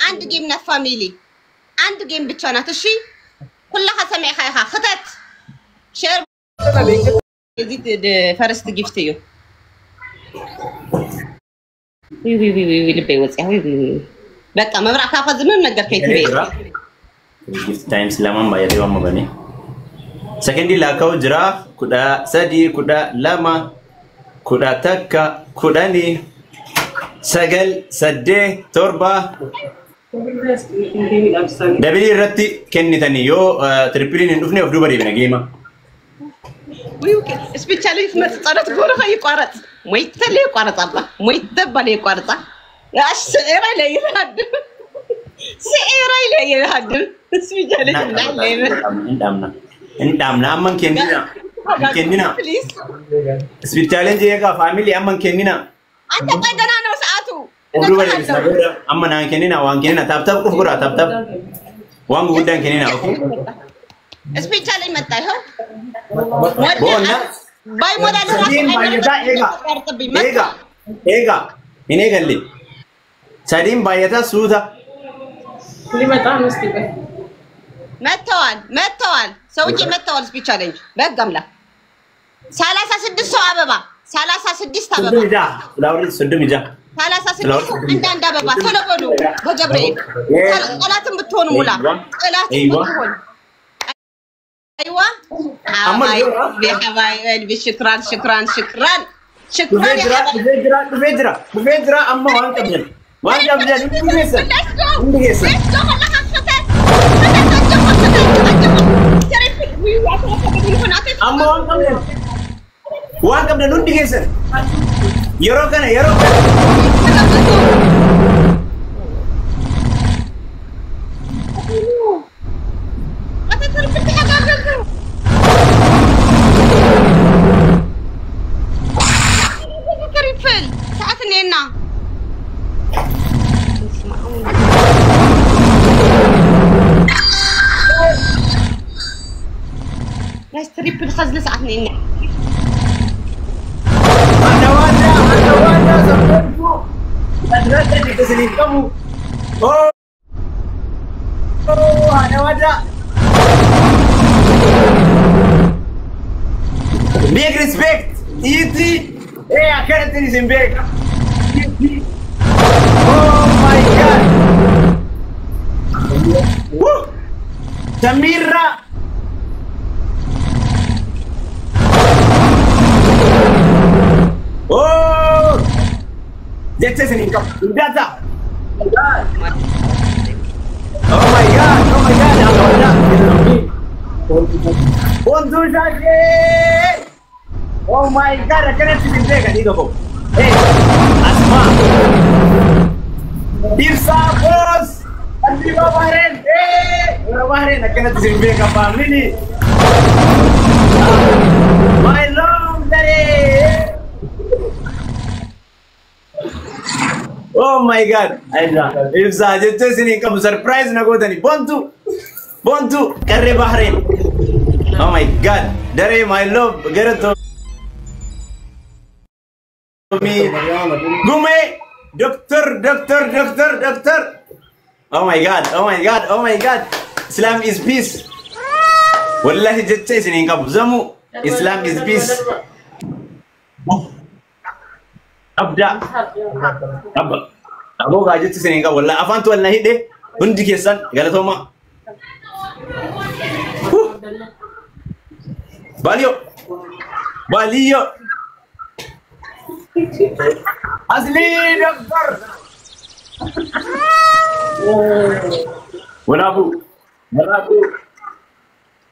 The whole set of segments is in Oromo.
عند جيمنا فاميلي عند جيم بتشانات الشي كلها سمع خيخا خطت شير يزيد فرست جيفتيو وي لبي وصي وي بقى مبرع كافا زمن نقر كيتبي جيفت تايم سلامان بايدي وما بني سكندي لاكو جرا كودا سدي كودا لما كودا تكا كوداني سجل سدي تربة دبلي رتي كني تاني يو تريبلين ندفني أفدو بدي بنجيما ويوكي سبيشالي في متصارات كورة خي قارت ميتلي قارت الله ميتبلي قارت يا سعيرة لا يهد سعيرة لا يهد سبيشالي إندامنا أمم كنينا سبيشالي جيكا فاميلي أمم كنينا أنت قدنا أنا وساعته أفدو بدي بنجيما أمم نان كنينا وان كنينا تاب كفرة تاب وان قدام كنينا أوكي سبيشالي متى هو بونا باي مودا سدين بايتا إيجا إني قال لي سدين بايتا سودا لما تعمل ستيبه متوال سويتي متوال سبيشالي بقمله 36 سو أبابا 36 أبابا سدوم جا لاوري سدوم جا 36 عند أبابا كله بلو بجبرين قلاتم بتون مولا قلاتم بتون أيوة حبايبي شكرا بفيدرا أما وان كمل أما وان كمل نون ديجيسن يروكنا بس تريبل خزل ساعتنا أنا سبحانه أدركت تسليكم أنا وادا big respect E.T. I can't listen back oh my god woo Samira oh that's it data oh my god Bonjour Jacques oh my god I can't see the break dito ko hey Asma Irsa boss Andito Bahrain Bahrain I can't see the break family my long day oh my god Irsa jette sini kam surprise na ko tani Bontu karre Bahrain oh my god dare my love gerato me gume doctor oh my god Islam is peace wallahi jette sini ngab zamu Islam is peace abda abo ga jette sini ngab wallahi afantu wallahi de hundi kesan galatoma Balio Asli dokter Walabu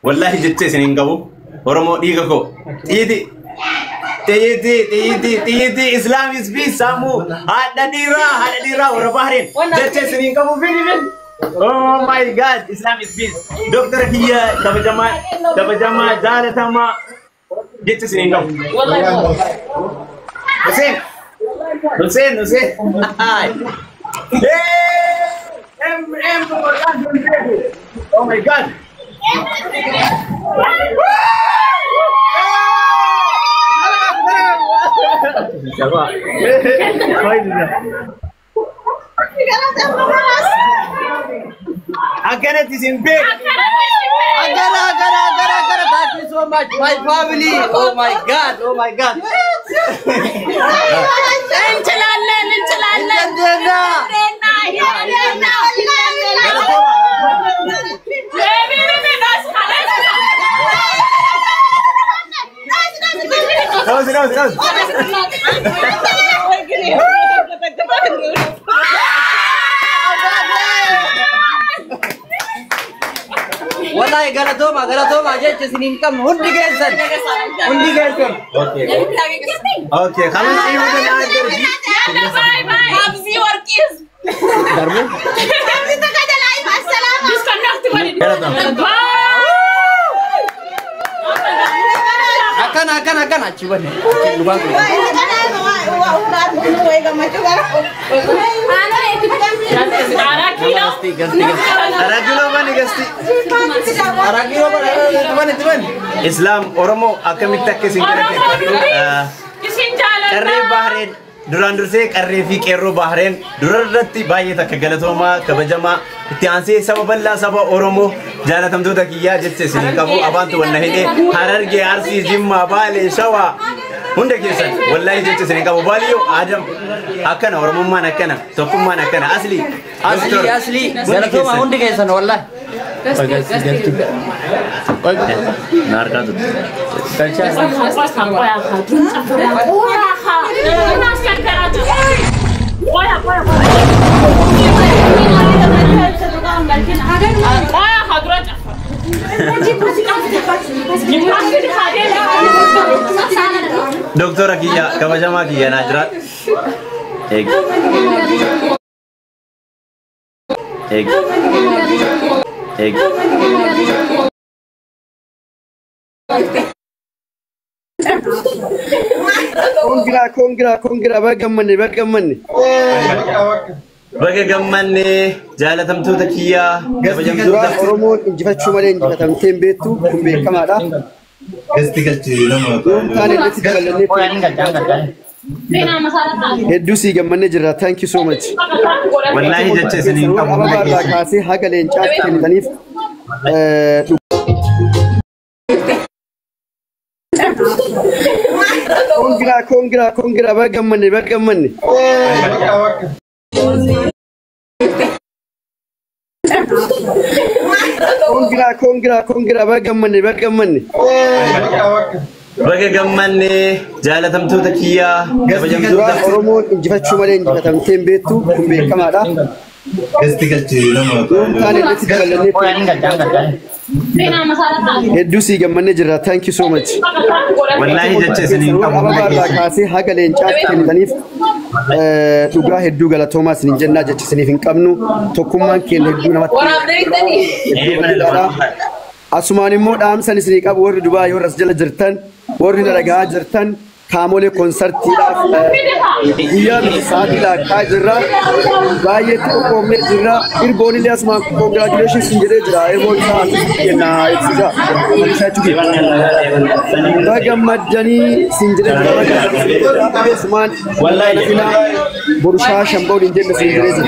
Wallahi jette sinin gabu oromo diga ko tiyidi Islam is peace samu hada dira ora Bahrain jette sinin gabu fini oh my god Islam is peace dokter hiya tabajama jalatama jette sinin gabu Hussein hi oh my god Agara tisimpe. Agara. Thank you so much, my family. Oh my God. Wallahi galatoma jecha sinin kam hundi geessan. Okay, khalas iyo na natin. Bye. Abzi workis. Darbo. Kita kada live. Assalamu. Disconnect mani. Akan achi bane. Lubang. Islam Oromo akkamit takke sinkarate qarree Bahrain duraan dursee qarree fi qeerroo Bahrain durarratti baay'ee takka galatooma kabajamaa itti aansee saba bal'aa saba Oromoo jaalatamtoota kiyyaa jettee isin qabu abaantu wanna hidhee Harargee Arsii Jimmaa Baalee Shawaa hunda keessan wallahi jettee isin qabu Baaliyo Adam akkana Oromummaan akkana tokkummaan akkana asli galatoma hundi geessan wallahi. Narkatu. Dokter Kia, kabajama Kia Najrat. Egg. Kongra bagamanni jaalatamtoota kiyyaa kabajamtoota Oromoon injifachuu malee injifatamteen beektu kun beekamaadha. Gasti galchi nama hedduu sii gammannee jirra. Thank you so much. wallahi jecha isiniin qabu ababaarraa kaasee haga leencaatti kennitaniif kongra bagamanni kongra bagamanni baga gammanne jaalatamtoota kiyyaa kabajamtoota Oromoon injifachuu malee injifatamteen beektu kun beekamaadha. gasti galchi nama hedduu sii gammannee jirra. Thank you so much. wallahi jecha isiniin qabu ababaarraa kaasee haga leencaatti kennitaniif dhugaa hedduu galatoomaa isiniin jennaa jecha isiniif hin qabnu. Tokkummaan keenya hedduu namatti asumaan immoo dhaamsan isinii qabu warri Dubaay warra as jala jirtan warri na dhagahaa jirtan kaamolee konsartiidhaaf guyyaa sa'aatii laakkaa jirra baay'eetti qophoofnee jirra. Irboon illee asumaan congratulations hin jedhee jira. Irboon isaa kennaa ibsisa bagammaddanii sin jedhee jira. Asumaan wallahi borushaa shamboo hin jenne sin jedhee jira.